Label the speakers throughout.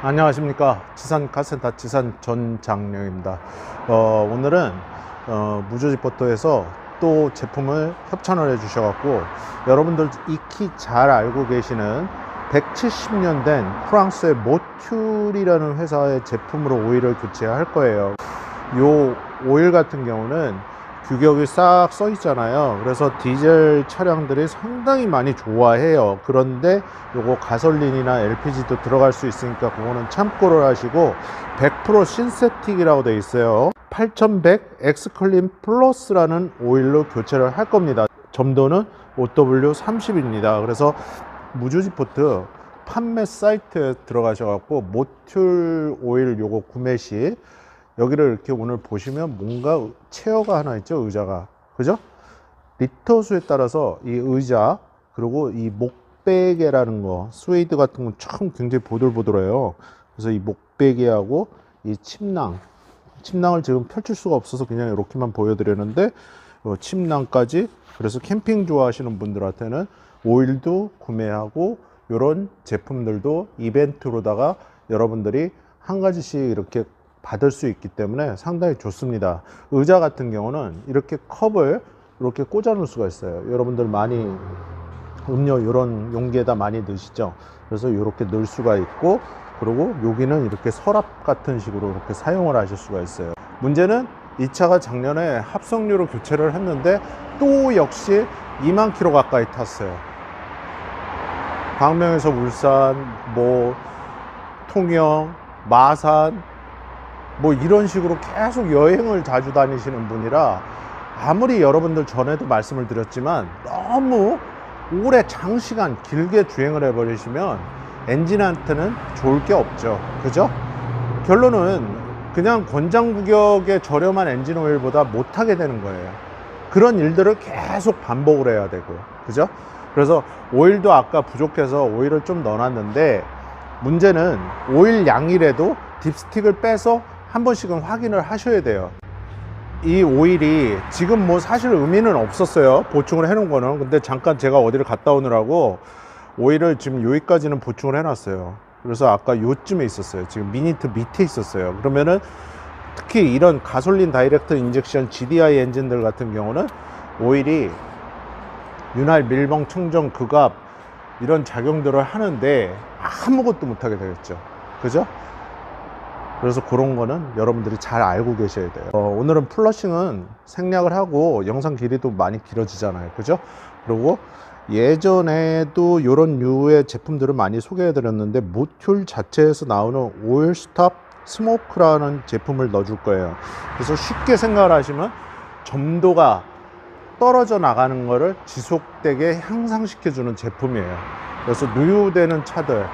Speaker 1: 안녕하십니까. 지산 카센터 지산 전장령입니다. 오늘은 무주지포터에서 또 제품을 협찬을 해 주셔갖고 여러분들 익히 잘 알고 계시는 170년 된 프랑스의 모툴이라는 회사의 제품으로 오일을 교체할 거예요. 요 오일 같은 경우는 규격이 싹 써 있잖아요. 그래서 디젤 차량들이 상당히 많이 좋아해요. 그런데 요거 가솔린이나 LPG도 들어갈 수 있으니까 그거는 참고를 하시고 100% 신세틱이라고 되어 있어요. 8100 엑스클린 플러스라는 오일로 교체를 할 겁니다. 점도는 OW30입니다. 그래서 무주지포트 판매 사이트에 들어가셔갖고 모툴 오일 요거 구매 시 여기를 이렇게 오늘 보시면 뭔가 체어가 하나 있죠. 의자가, 그죠? 리터 수에 따라서 이 의자 그리고 이 목베개라는 거, 스웨이드 같은 건 참 굉장히 보들보들해요. 그래서 이 목베개하고 이 침낭을 지금 펼칠 수가 없어서 그냥 이렇게만 보여드리는데 침낭까지. 그래서 캠핑 좋아하시는 분들한테는 오일도 구매하고 이런 제품들도 이벤트로다가 여러분들이 한 가지씩 이렇게 받을 수 있기 때문에 상당히 좋습니다. 의자 같은 경우는 이렇게 컵을 이렇게 꽂아 놓을 수가 있어요. 여러분들 많이 음료 이런 용기에다 많이 넣으시죠. 그래서 이렇게 넣을 수가 있고, 그리고 여기는 이렇게 서랍 같은 식으로 이렇게 사용을 하실 수가 있어요. 문제는 이 차가 작년에 합성유로 교체를 했는데 또 역시 2만 킬로 가까이 탔어요. 광명에서 울산, 뭐 통영, 마산 뭐 이런 식으로 계속 여행을 자주 다니시는 분이라 아무리 여러분들 전에도 말씀을 드렸지만 너무 오래 장시간 길게 주행을 해버리시면 엔진한테는 좋을 게 없죠. 그죠? 결론은 그냥 권장구격의 저렴한 엔진 오일보다 못하게 되는 거예요. 그런 일들을 계속 반복을 해야 되고, 그죠? 그래서 오일도 아까 부족해서 오일을 좀 넣어놨는데, 문제는 오일 양이라도 딥스틱을 빼서 한 번씩은 확인을 하셔야 돼요. 이 오일이 지금 뭐 사실 의미는 없었어요, 보충을 해 놓은 거는. 근데 잠깐 제가 어디를 갔다 오느라고 오일을 지금 여기까지는 보충을 해 놨어요. 그래서 아까 요쯤에 있었어요. 지금 미니트 밑에 있었어요. 그러면은 특히 이런 가솔린 다이렉트 인젝션 GDI 엔진들 같은 경우는 오일이 윤활 밀봉 청정 극압 이런 작용들을 하는데 아무것도 못하게 되겠죠. 그죠? 그래서 그런 거는 여러분들이 잘 알고 계셔야 돼요. 오늘은 플러싱은 생략을 하고 영상 길이도 많이 길어지잖아요. 그죠? 그리고 예전에도 이런 류의 제품들을 많이 소개해 드렸는데 모툴 자체에서 나오는 오일 스탑 스모크라는 제품을 넣어 줄 거예요. 그래서 쉽게 생각을 하시면 점도가 떨어져 나가는 거를 지속되게 향상시켜 주는 제품이에요. 그래서 누유되는 차들,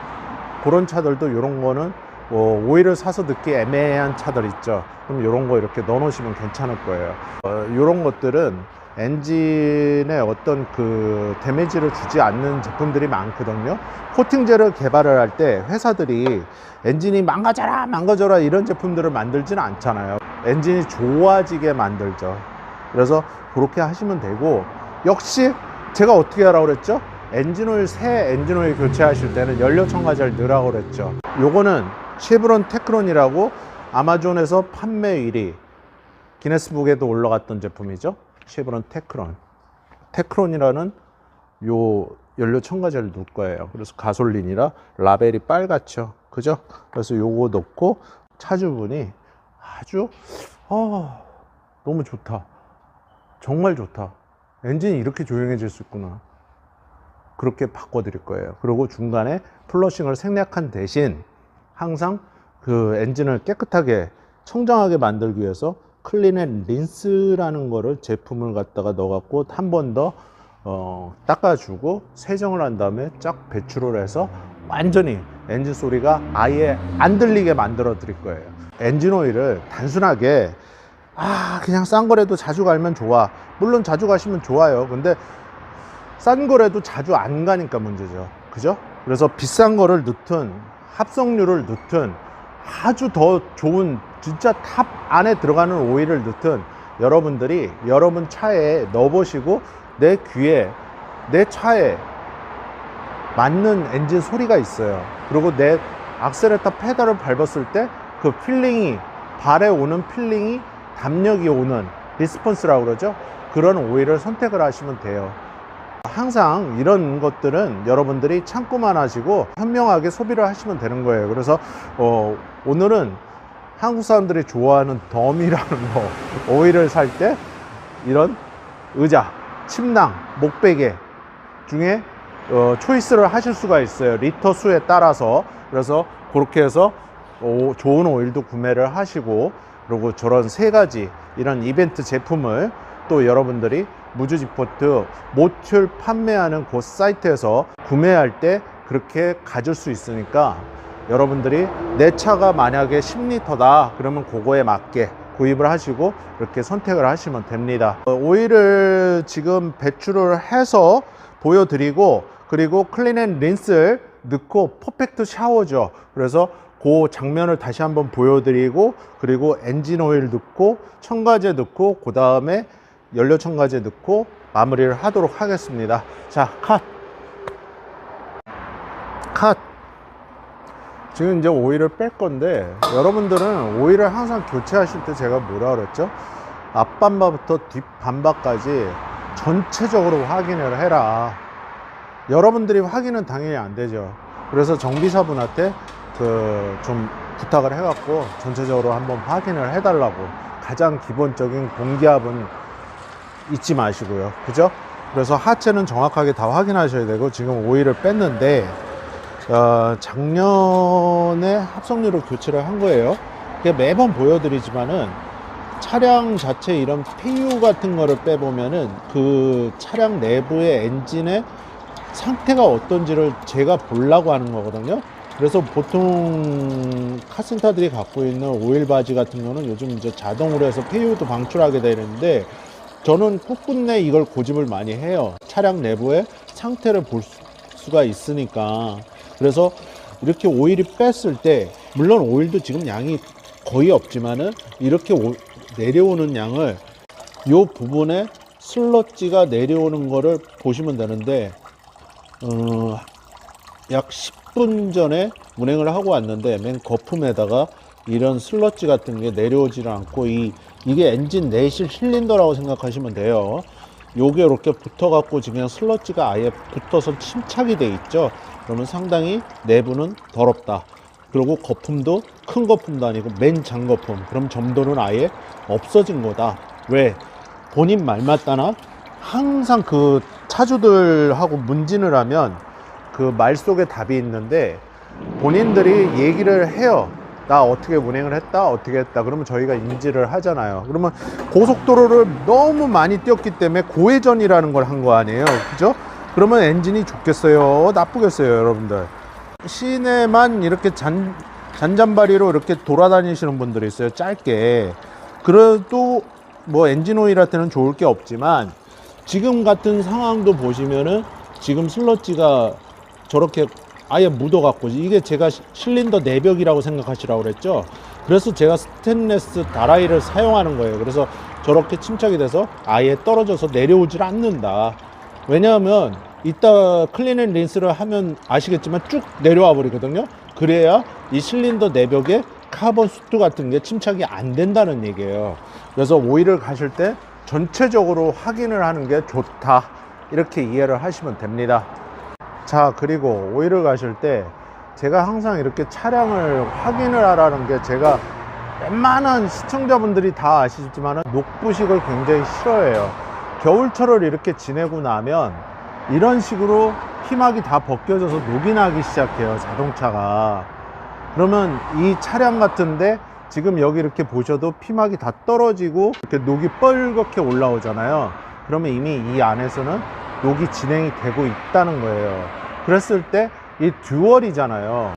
Speaker 1: 그런 차들도 이런 거는 오일을 사서 넣기 애매한 차들 있죠. 그럼 이런 거 이렇게 넣어 놓으시면 괜찮을 거예요. 이런 것들은 엔진에 어떤 그 데미지를 주지 않는 제품들이 많거든요. 코팅제를 개발을 할 때 회사들이 엔진이 망가져라 이런 제품들을 만들지는 않잖아요. 엔진이 좋아지게 만들죠. 그래서 그렇게 하시면 되고, 역시 제가 어떻게 하라고 그랬죠? 새 엔진오일 교체하실 때는 연료 첨가제를 넣으라고 그랬죠. 요거는 쉐브론 테크론이라고 아마존에서 판매 1위, 기네스북에도 올라갔던 제품이죠. 쉐브론 테크론이라는 요 연료 첨가제를 넣을 거예요. 그래서 가솔린이라 라벨이 빨갛죠. 그죠? 그래서 요거 넣고 차주분이 아주 너무 좋다, 정말 좋다, 엔진이 이렇게 조용해질 수 있구나, 그렇게 바꿔 드릴 거예요. 그리고 중간에 플러싱을 생략한 대신 항상 그 엔진을 깨끗하게 청정하게 만들기 위해서 클린 앤 린스라는 거를 제품을 갖다가 넣어갖고 한 번 더 닦아주고 세정을 한 다음에 쫙 배출을 해서 완전히 엔진 소리가 아예 안 들리게 만들어 드릴 거예요. 엔진 오일을 단순하게 그냥 싼 거라도 자주 갈면 좋아, 물론 자주 가시면 좋아요. 근데 싼 거라도 자주 안 가니까 문제죠. 그죠? 그래서 비싼 거를 넣든 합성유를 넣든 아주 더 좋은 진짜 탑 안에 들어가는 오일을 넣든 여러분들이 여러분 차에 넣어보시고 내 귀에, 내 차에 맞는 엔진 소리가 있어요. 그리고 내 악셀레터 페달을 밟았을 때 그 필링이, 발에 오는 필링이 담력이 오는 리스폰스라고 그러죠. 그런 오일을 선택을 하시면 돼요. 항상 이런 것들은 여러분들이 참고만 하시고 현명하게 소비를 하시면 되는 거예요. 그래서 오늘은 한국 사람들이 좋아하는 덤이라는 거, 오일을 살 때 이런 의자, 침낭, 목베개 중에 초이스를 하실 수가 있어요. 리터 수에 따라서. 그래서 그렇게 해서 좋은 오일도 구매를 하시고, 그리고 저런 세 가지 이런 이벤트 제품을 또 여러분들이 무주지포트 모듈 판매하는 그 사이트에서 구매할 때 그렇게 가질 수 있으니까, 여러분들이 내 차가 만약에 10리터다 그러면 그거에 맞게 구입을 하시고 이렇게 선택을 하시면 됩니다. 오일을 지금 배출을 해서 보여드리고, 그리고 클린 앤 린스를 넣고 퍼펙트 샤워죠. 그래서 그 장면을 다시 한번 보여드리고, 그리고 엔진 오일 넣고 첨가제 넣고 그 다음에 연료 첨가제 넣고 마무리를 하도록 하겠습니다. 자, 컷. 지금 이제 오일을 뺄 건데, 여러분들은 오일을 항상 교체하실 때 제가 뭐라 그랬죠? 앞반바부터 뒷반바까지 전체적으로 확인을 해라. 여러분들이 확인은 당연히 안 되죠. 그래서 정비사분한테 좀 부탁을 해갖고 전체적으로 한번 확인을 해달라고. 가장 기본적인 공기압은 잊지 마시고요. 그죠? 그래서 하체는 정확하게 다 확인하셔야 되고, 지금 오일을 뺐는데 작년에 합성유로 교체를 한 거예요. 매번 보여드리지만은 차량 자체 이런 폐유 같은 거를 빼보면은 그 차량 내부의 엔진의 상태가 어떤지를 제가 보려고 하는 거거든요. 그래서 보통 카센터들이 갖고 있는 오일 바지 같은 거는 요즘 이제 자동으로 해서 폐유도 방출하게 되는데, 저는 끝끝내 이걸 고집을 많이 해요. 차량 내부의 상태를 볼 수가 있으니까. 그래서 이렇게 오일이 뺐을 때, 물론 오일도 지금 양이 거의 없지만은 이렇게 내려오는 양을, 요 부분에 슬러지가 내려오는 거를 보시면 되는데, 약 10분 전에 운행을 하고 왔는데 맨 거품에다가 이런 슬러지 같은 게 내려오지를 않고, 이게 엔진 내실 실린더라고 생각하시면 돼요. 요게 이렇게 붙어 갖고 지금 슬러지가 아예 붙어서 침착이 돼 있죠. 그러면 상당히 내부는 더럽다. 그리고 거품도 큰 거품도 아니고 맨 장거품. 그럼 점도는 아예 없어진 거다. 왜? 본인 말 맞다나 항상 그 차주들하고 문진을 하면 그 말 속에 답이 있는데, 본인들이 얘기를 해요. 나 어떻게 운행을 했다, 어떻게 했다. 그러면 저희가 인지를 하잖아요. 그러면 고속도로를 너무 많이 뛰었기 때문에 고회전이라는 걸 한 거 아니에요. 그죠? 그러면 엔진이 좋겠어요, 나쁘겠어요, 여러분들? 시내만 이렇게 잔잔바리로 이렇게 돌아다니시는 분들이 있어요, 짧게. 그래도 뭐 엔진 오일한테는 좋을 게 없지만, 지금 같은 상황도 보시면은 지금 슬러지가 저렇게 아예 묻어갖고, 이게 제가 실린더 내벽이라고 생각하시라고 그랬죠. 그래서 제가 스테인리스 다라이를 사용하는 거예요. 그래서 저렇게 침착이 돼서 아예 떨어져서 내려오질 않는다. 왜냐하면 이따 클린 앤 린스를 하면 아시겠지만 쭉 내려와 버리거든요. 그래야 이 실린더 내벽에 카본 수트 같은 게 침착이 안 된다는 얘기예요. 그래서 오일을 가실 때 전체적으로 확인을 하는 게 좋다, 이렇게 이해를 하시면 됩니다. 자, 그리고 오일을 가실 때 제가 항상 이렇게 차량을 확인을 하라는 게, 제가 웬만한 시청자분들이 다 아시지만 녹부식을 굉장히 싫어해요. 겨울철을 이렇게 지내고 나면 이런 식으로 피막이 다 벗겨져서 녹이 나기 시작해요, 자동차가. 그러면 이 차량 같은데 지금 여기 이렇게 보셔도 피막이 다 떨어지고 이렇게 녹이 뻘겋게 올라오잖아요. 그러면 이미 이 안에서는 녹이 진행이 되고 있다는 거예요. 그랬을 때 이 듀얼이잖아요.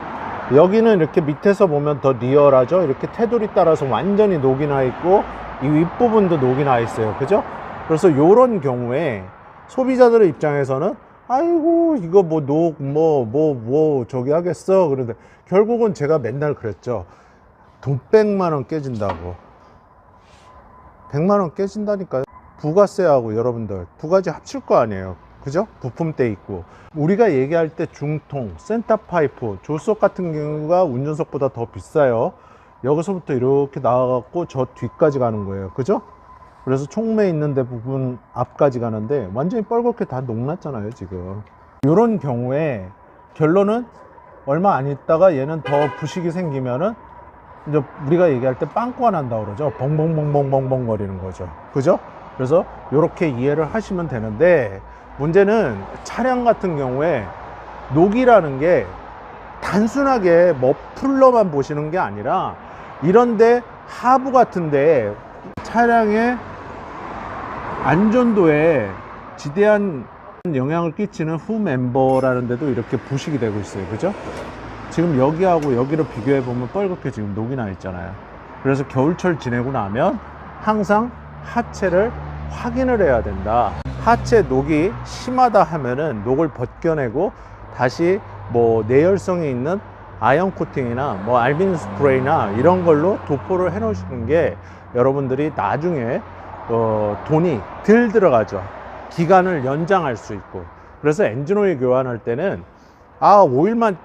Speaker 1: 여기는 이렇게 밑에서 보면 더 리얼하죠. 이렇게 테두리 따라서 완전히 녹이 나 있고 이 윗부분도 녹이 나 있어요. 그죠? 그래서 요런 경우에 소비자들의 입장에서는 아이고 이거 뭐 녹 저기 하겠어. 그런데 결국은 제가 맨날 그랬죠. 돈 100만 원 깨진다고. 100만 원 깨진다니까요. 부가세하고 여러분들 두 가지 합칠 거 아니에요. 그죠? 부품대 있고, 우리가 얘기할 때 중통, 센터 파이프, 조수석 같은 경우가 운전석보다 더 비싸요. 여기서부터 이렇게 나와갖고 저 뒤까지 가는 거예요. 그죠? 그래서 총매 있는 데 부분 앞까지 가는데 완전히 뻘겋게 다 녹났잖아요 지금. 이런 경우에 결론은 얼마 안 있다가 얘는 더 부식이 생기면은 이제 우리가 얘기할 때 빵꾸가 난다고 그러죠. 벙벙벙벙벙벙 거리는 거죠. 그죠? 그래서 이렇게 이해를 하시면 되는데, 문제는 차량 같은 경우에 녹이라는 게 단순하게 머플러만 보시는 게 아니라 이런데 하부 같은데 차량의 안전도에 지대한 영향을 끼치는 후 멤버라는 데도 이렇게 부식이 되고 있어요. 그죠? 지금 여기하고 여기를 비교해 보면 뻘겋게 지금 녹이 나 있잖아요. 그래서 겨울철 지내고 나면 항상 하체를 확인을 해야 된다. 하체 녹이 심하다 하면은 녹을 벗겨내고 다시 뭐 내열성이 있는 아연 코팅이나 뭐 알빈 스프레이나 이런 걸로 도포를 해 놓으시는 게 여러분들이 나중에 돈이 덜 들어가죠. 기간을 연장할 수 있고. 그래서 엔진오일 교환할 때는 오일만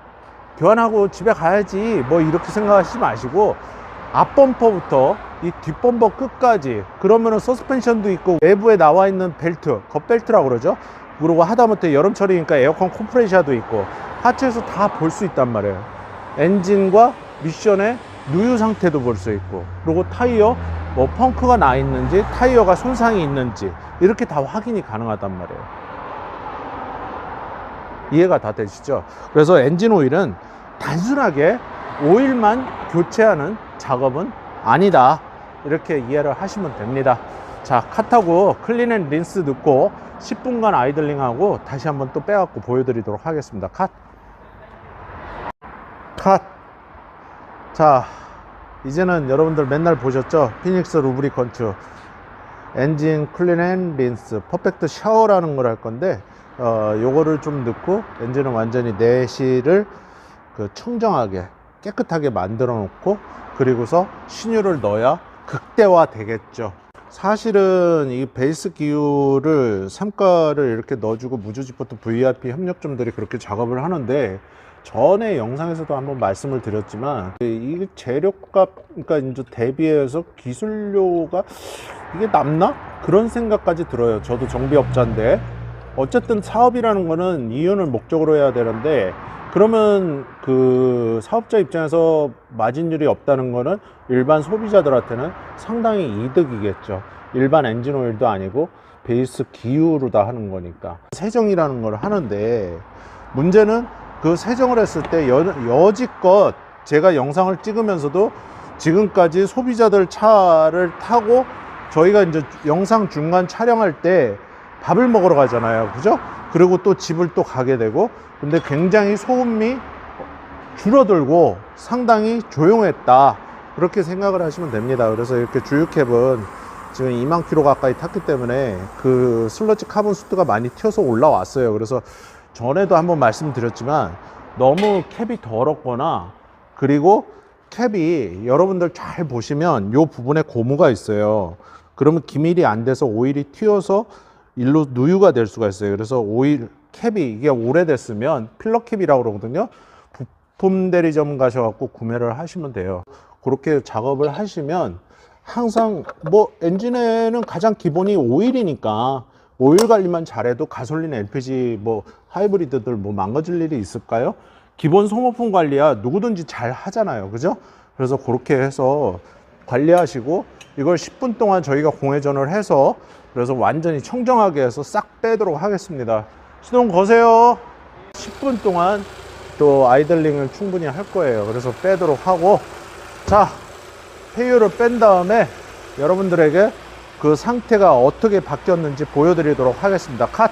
Speaker 1: 교환하고 집에 가야지 뭐 이렇게 생각하시지 마시고, 앞범퍼부터 이 뒷범퍼 끝까지, 그러면은 서스펜션도 있고 외부에 나와 있는 벨트, 겉벨트라고 그러죠. 그리고 하다못해 여름철이니까 에어컨 컴프레셔도 있고 하체에서 다 볼 수 있단 말이에요. 엔진과 미션의 누유 상태도 볼 수 있고, 그리고 타이어 뭐 펑크가 나 있는지 타이어가 손상이 있는지 이렇게 다 확인이 가능하단 말이에요. 이해가 다 되시죠? 그래서 엔진 오일은 단순하게 오일만 교체하는 작업은 아니다, 이렇게 이해를 하시면 됩니다. 자, 컷하고 클린 앤 린스 넣고 10분간 아이들링 하고 다시 한번 또 빼갖고 보여드리도록 하겠습니다. 컷. 자, 이제는 여러분들 맨날 보셨죠? 피닉스 루브리컨트 엔진 클린 앤 린스 퍼펙트 샤워라는 걸 할 건데, 요거를 좀 넣고 엔진은 완전히 내실을 청정하게 깨끗하게 만들어 놓고, 그리고서 신유를 넣어야 극대화 되겠죠. 사실은 이 베이스 기유를 3가를 이렇게 넣어주고 무주지포트 VIP 협력점들이 그렇게 작업을 하는데, 전에 영상에서도 한번 말씀을 드렸지만 이 재료값, 그러니까 이제 대비해서 기술료가 이게 남나? 그런 생각까지 들어요. 저도 정비업자인데. 어쨌든 사업이라는 거는 이윤을 목적으로 해야 되는데, 그러면 그 사업자 입장에서 마진율이 없다는 거는 일반 소비자들한테는 상당히 이득이겠죠. 일반 엔진 오일도 아니고 베이스 기유로 다 하는 거니까. 세정이라는 걸 하는데, 문제는 그 세정을 했을 때 여지껏 제가 영상을 찍으면서도 지금까지 소비자들 차를 타고 저희가 이제 영상 중간 촬영할 때 밥을 먹으러 가잖아요. 그죠? 그리고 또 집을 또 가게 되고, 근데 굉장히 소음이 줄어들고 상당히 조용했다, 그렇게 생각을 하시면 됩니다. 그래서 이렇게 주유캡은 지금 2만 킬로 가까이 탔기 때문에 그 슬러지 카본 수트가 많이 튀어서 올라왔어요. 그래서 전에도 한번 말씀드렸지만 너무 캡이 더럽거나, 그리고 캡이 여러분들 잘 보시면 요 부분에 고무가 있어요. 그러면 기밀이 안 돼서 오일이 튀어서 일로 누유가 될 수가 있어요. 그래서 오일 캡이 이게 오래됐으면 필러 캡이라고 그러거든요. 부품 대리점 가셔갖고 구매를 하시면 돼요. 그렇게 작업을 하시면 항상 뭐 엔진에는 가장 기본이 오일이니까 오일 관리만 잘해도 가솔린, LPG, 뭐 하이브리드들 뭐 망가질 일이 있을까요? 기본 소모품 관리야 누구든지 잘 하잖아요. 그죠? 그래서 그렇게 해서 관리하시고, 이걸 10분 동안 저희가 공회전을 해서 그래서 완전히 청정하게 해서 싹 빼도록 하겠습니다. 시동 거세요. 10분 동안 또 아이들링을 충분히 할 거예요. 그래서 빼도록 하고, 자, 폐유를 뺀 다음에 여러분들에게 그 상태가 어떻게 바뀌었는지 보여드리도록 하겠습니다. 컷!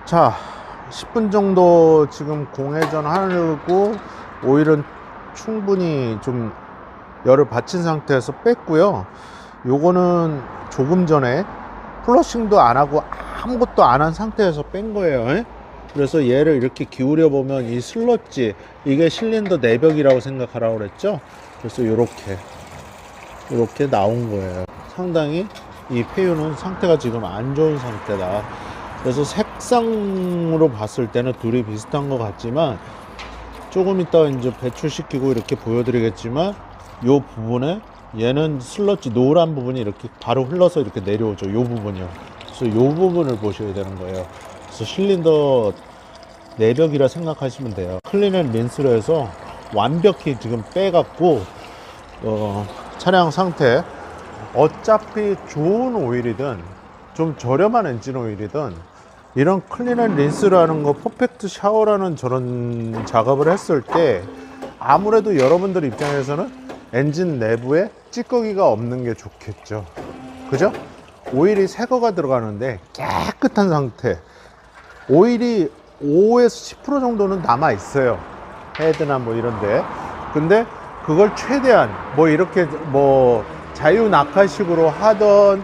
Speaker 1: 자, 10분 정도 지금 공회전 하고 오일은 충분히 좀 열을 받친 상태에서 뺐고요. 요거는 조금 전에 플러싱도 안 하고 아무것도 안 한 상태에서 뺀 거예요. 그래서 얘를 이렇게 기울여 보면 이 슬러지, 이게 실린더 내벽이라고 생각하라고 그랬죠. 그래서 이렇게 나온 거예요. 상당히 이 폐유는 상태가 지금 안 좋은 상태다. 그래서 색상으로 봤을 때는 둘이 비슷한 것 같지만 조금 이따 이제 배출시키고 이렇게 보여드리겠지만 요 부분에 얘는 슬러지 노란 부분이 이렇게 바로 흘러서 이렇게 내려오죠. 요 부분이요. 그래서 요 부분을 보셔야 되는 거예요. 그래서 실린더 내벽이라 생각하시면 돼요. 클린앤 린스로 해서 완벽히 지금 빼갖고 차량 상태, 어차피 좋은 오일이든 좀 저렴한 엔진 오일이든 이런 클린앤 린스라는 거, 퍼펙트 샤워라는 저런 작업을 했을 때 아무래도 여러분들 입장에서는 엔진 내부에 찌꺼기가 없는 게 좋겠죠. 그죠? 오일이 새 거가 들어가는데 깨끗한 상태, 오일이 5에서 10% 정도는 남아 있어요. 헤드나 뭐 이런데. 근데 그걸 최대한 뭐 이렇게 뭐 자유 낙하식으로 하던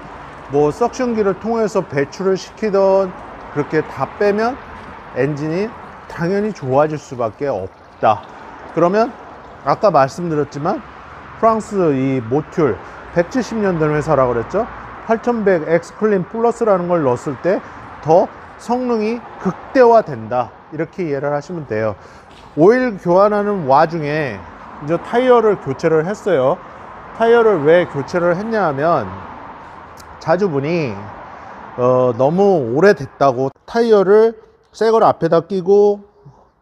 Speaker 1: 뭐 석션기를 통해서 배출을 시키던 그렇게 다 빼면 엔진이 당연히 좋아질 수밖에 없다. 그러면 아까 말씀드렸지만 프랑스 이 모듈 170년 된 회사라고 그랬죠. 8100 엑스클린 플러스라는 걸 넣었을 때 더 성능이 극대화된다, 이렇게 이해를 하시면 돼요. 오일 교환하는 와중에 이제 타이어를 교체를 했어요. 타이어를 왜 교체를 했냐 하면 자주분이 너무 오래됐다고 타이어를 새 걸 앞에다 끼고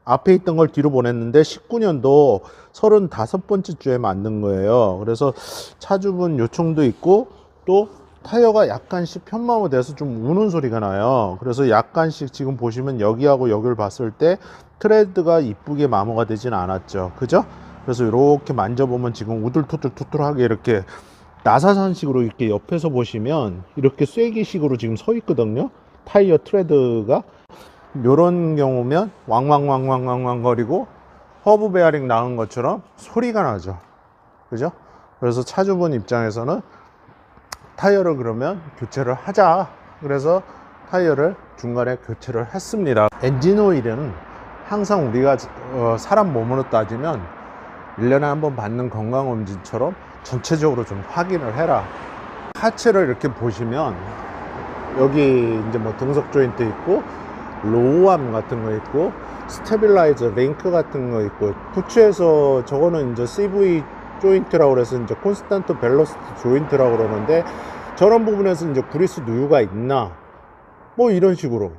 Speaker 1: 앞에 있던 걸 뒤로 보냈는데 19년도 35번째 주에 만든 거예요. 그래서 차주분 요청도 있고 또 타이어가 약간씩 편마모돼서 좀 우는 소리가 나요. 그래서 약간씩 지금 보시면 여기하고 여기를 봤을 때 트레드가 이쁘게 마모가 되진 않았죠. 그죠? 그래서 이렇게 만져보면 지금 우들투들투들하게 이렇게 나사선식으로 이렇게 옆에서 보시면 이렇게 쐐기식으로 지금 서 있거든요. 타이어 트레드가. 요런 경우면 왕왕왕왕왕왕 거리고 허브 베어링 나온 것처럼 소리가 나죠. 그죠? 그래서 차주분 입장에서는 타이어를 그러면 교체를 하자. 그래서 타이어를 중간에 교체를 했습니다. 엔진 오일은 항상 우리가 사람 몸으로 따지면 1년에 한 번 받는 건강검진처럼 전체적으로 좀 확인을 해라. 하체를 이렇게 보시면 여기 이제 뭐 등석 조인트 있고 로우암 같은 거 있고 스테빌라이저 링크 같은 거 있고, 부츠에서 저거는 이제 CV 조인트라고 그래서 이제 콘스탄트 벨로시티 조인트라고 그러는데 저런 부분에서 이제 그리스 누유가 있나 뭐 이런 식으로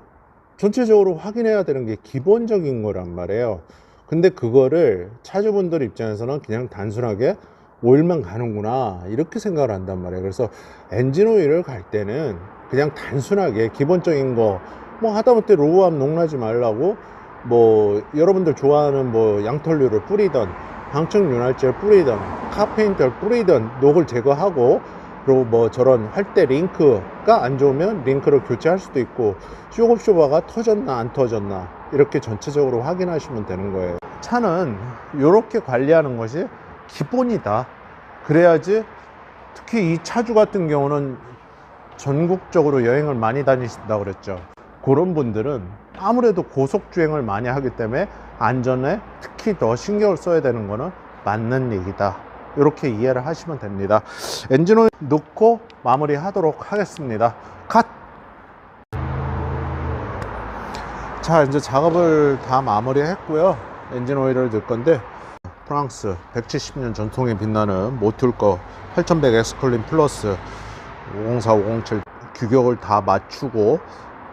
Speaker 1: 전체적으로 확인해야 되는 게 기본적인 거란 말이에요. 근데 그거를 차주분들 입장에서는 그냥 단순하게 오일만 가는구나 이렇게 생각을 한단 말이에요. 그래서 엔진 오일을 갈 때는 그냥 단순하게 기본적인 거 뭐 하다못해 로우암 녹나지 말라고 뭐 여러분들 좋아하는 뭐 양털류를 뿌리던 방충 윤활제를 뿌리던 카페인트를 뿌리던 녹을 제거하고, 그리고 뭐 저런 활대 링크가 안 좋으면 링크를 교체할 수도 있고, 쇼급쇼바가 터졌나 안 터졌나 이렇게 전체적으로 확인하시면 되는 거예요. 차는 이렇게 관리하는 것이 기본이다. 그래야지. 특히 이 차주 같은 경우는 전국적으로 여행을 많이 다니신다고 그랬죠. 그런 분들은 아무래도 고속주행을 많이 하기 때문에 안전에 특히 더 신경을 써야 되는 거는 맞는 얘기다. 이렇게 이해를 하시면 됩니다. 엔진오일 넣고 마무리 하도록 하겠습니다. 컷! 자, 이제 작업을 다 마무리 했고요. 엔진오일을 넣을 건데 프랑스 170년 전통에 빛나는 모듈 거 8100 엑스클린 플러스 504, 507 규격을 다 맞추고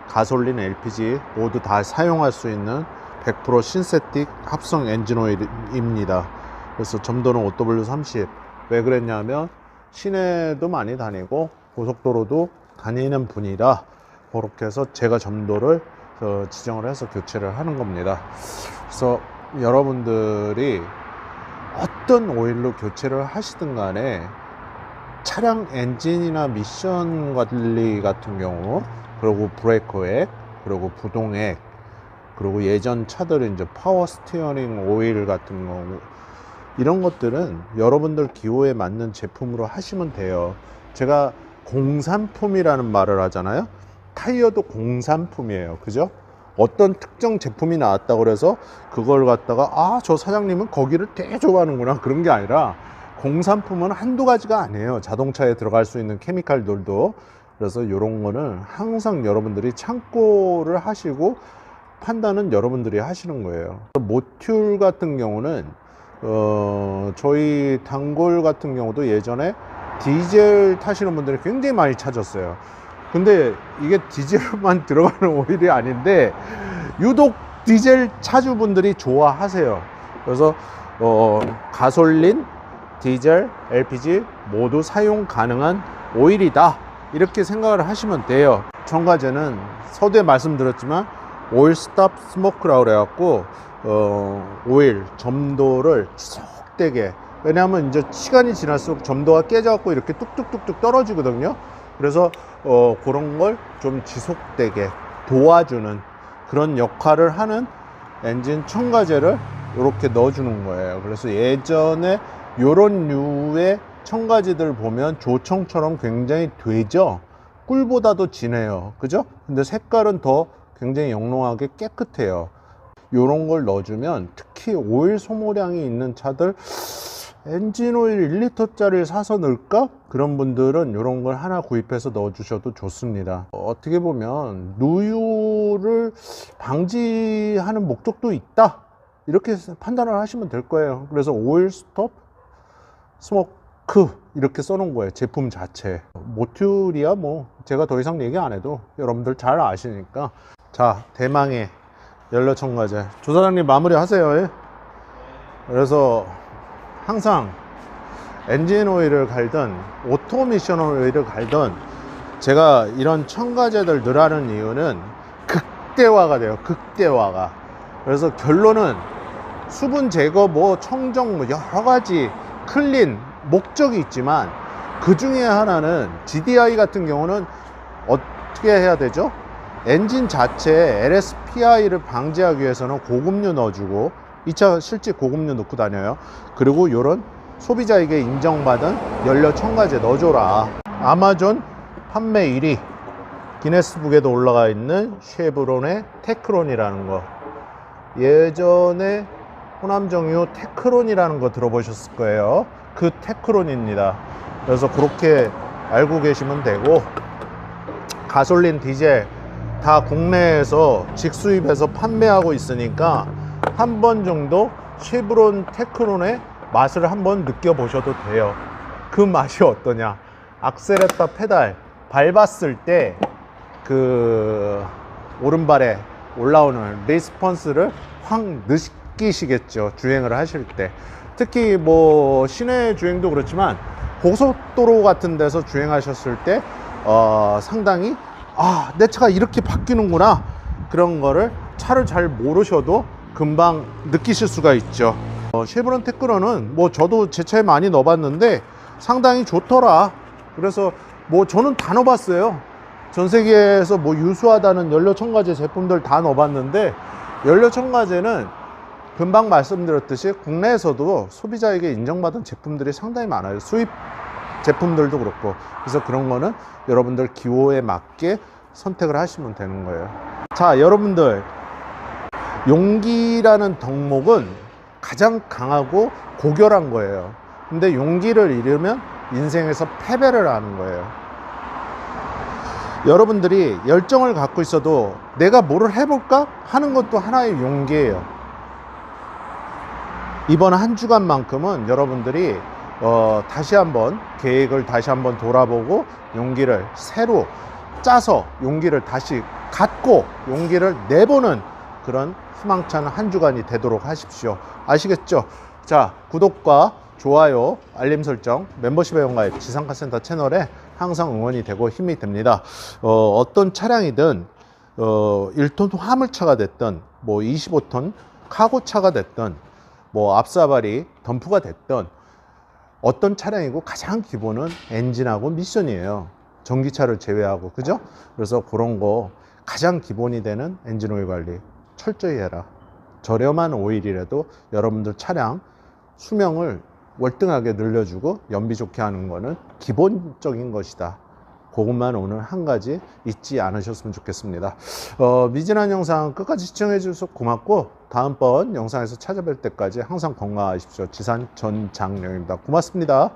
Speaker 1: 가솔린, LPG 모두 다 사용할 수 있는 100% 신세틱 합성 엔진 오일입니다. 그래서 점도는 OW30. 왜 그랬냐면 시내도 많이 다니고 고속도로도 다니는 분이라 그렇게 해서 제가 점도를 지정을 해서 교체를 하는 겁니다. 그래서 여러분들이 어떤 오일로 교체를 하시든 간에 차량 엔진이나 미션 관리 같은 경우, 그리고 브레이커액, 그리고 부동액, 그리고 예전 차들은 이제 파워 스티어링 오일 같은 경우, 이런 것들은 여러분들 기호에 맞는 제품으로 하시면 돼요. 제가 공산품이라는 말을 하잖아요. 타이어도 공산품이에요. 그죠? 어떤 특정 제품이 나왔다고 그래서 그걸 갖다가 저 사장님은 거기를 되게 좋아하는구나, 그런 게 아니라 공산품은 한두 가지가 아니에요. 자동차에 들어갈 수 있는 케미칼들도 그래서 이런 거는 항상 여러분들이 참고를 하시고 판단은 여러분들이 하시는 거예요. 모듈 같은 경우는 저희 단골 같은 경우도 예전에 디젤 타시는 분들이 굉장히 많이 찾았어요. 근데 이게 디젤만 들어가는 오일이 아닌데 유독 디젤 차주분들이 좋아하세요. 그래서 가솔린, 디젤, LPG 모두 사용 가능한 오일이다, 이렇게 생각을 하시면 돼요. 첨가제는 서두에 말씀드렸지만 오일 스탑 스모크라고 그래갖고 오일 점도를 지속되게, 왜냐하면 이제 시간이 지날수록 점도가 깨져갖고 이렇게 뚝뚝뚝뚝 떨어지거든요. 그래서 그런 걸 좀 지속되게 도와주는 그런 역할을 하는 엔진 첨가제를 이렇게 넣어주는 거예요. 그래서 예전에 요런 류의 첨가제들 보면 조청처럼 굉장히 되죠. 꿀보다도 진해요, 그죠? 근데 색깔은 더 굉장히 영롱하게 깨끗해요. 요런 걸 넣어주면 특히 오일 소모량이 있는 차들, 엔진 오일 1리터짜리를 사서 넣을까? 그런 분들은 이런 걸 하나 구입해서 넣어주셔도 좋습니다. 어떻게 보면 누유를 방지하는 목적도 있다, 이렇게 판단을 하시면 될 거예요. 그래서 오일 스톱 스모크 이렇게 써놓은 거예요, 제품 자체. 모듈이야 뭐 제가 더 이상 얘기 안 해도 여러분들 잘 아시니까. 자, 대망의 연료 첨가제 조사장님 마무리 하세요. 예? 그래서 항상 엔진 오일을 갈든 오토미션 오일을 갈든 제가 이런 첨가제들 넣으라는 이유는 극대화가 돼요, 극대화가. 그래서 결론은 수분 제거, 뭐 청정, 뭐 여러 가지 클린 목적이 있지만 그 중에 하나는 GDI 같은 경우는 어떻게 해야 되죠? 엔진 자체에 LSPI를 방지하기 위해서는 고급류 넣어주고, 이 차 실제 고급류 넣고 다녀요. 그리고 요런 소비자에게 인정받은 연료 첨가제 넣어줘라. 아마존 판매 1위, 기네스북에도 올라가 있는 쉐브론의 테크론이라는 거. 예전에 호남정유 테크론이라는 거 들어보셨을 거예요. 그 테크론입니다. 그래서 그렇게 알고 계시면 되고, 가솔린, 디젤 다 국내에서 직수입해서 판매하고 있으니까 한 번 정도 쉐브론 테크론의 맛을 한번 느껴보셔도 돼요. 그 맛이 어떠냐? 악셀레타 페달 밟았을 때 그 오른발에 올라오는 리스폰스를 확 느끼시겠죠, 주행을 하실 때. 특히 뭐 시내 주행도 그렇지만 고속도로 같은 데서 주행하셨을 때 상당히 내 차가 이렇게 바뀌는구나, 그런 거를 차를 잘 모르셔도 금방 느끼실 수가 있죠. 쉐브론 테크론은 뭐 저도 제 차에 많이 넣어봤는데 상당히 좋더라. 그래서 뭐 저는 다 넣어봤어요. 전 세계에서 뭐 유수하다는 연료 첨가제 제품들 다 넣어봤는데, 연료 첨가제는 금방 말씀드렸듯이 국내에서도 소비자에게 인정받은 제품들이 상당히 많아요. 수입 제품들도 그렇고. 그래서 그런 거는 여러분들 기호에 맞게 선택을 하시면 되는 거예요. 자, 여러분들, 용기라는 덕목은 가장 강하고 고결한 거예요. 근데 용기를 잃으면 인생에서 패배를 하는 거예요. 여러분들이 열정을 갖고 있어도 내가 뭐를 해볼까 하는 것도 하나의 용기예요. 이번 한 주간만큼은 여러분들이 다시 한번 계획을 다시 한번 돌아보고 용기를 새로 짜서 용기를 다시 갖고 용기를 내보는 그런 희망찬 한 주간이 되도록 하십시오. 아시겠죠? 자, 구독과 좋아요, 알림 설정, 멤버십 회원가입 지상카센터 채널에 항상 응원이 되고 힘이 됩니다. 어떤 차량이든 1톤 화물차가 됐든 뭐 25톤 카고차가 됐든 뭐 앞사발이 덤프가 됐든 어떤 차량이고 가장 기본은 엔진하고 미션이에요. 전기차를 제외하고, 그죠? 그래서 그런 거 가장 기본이 되는 엔진 오일 관리 철저히 해라. 저렴한 오일이라도 여러분들 차량 수명을 월등하게 늘려주고 연비 좋게 하는 거는 기본적인 것이다. 그것만 오늘 한 가지 잊지 않으셨으면 좋겠습니다. 미진한 영상 끝까지 시청해 주셔서 고맙고, 다음번 영상에서 찾아뵐 때까지 항상 건강하십시오. 지산 전장령입니다. 고맙습니다.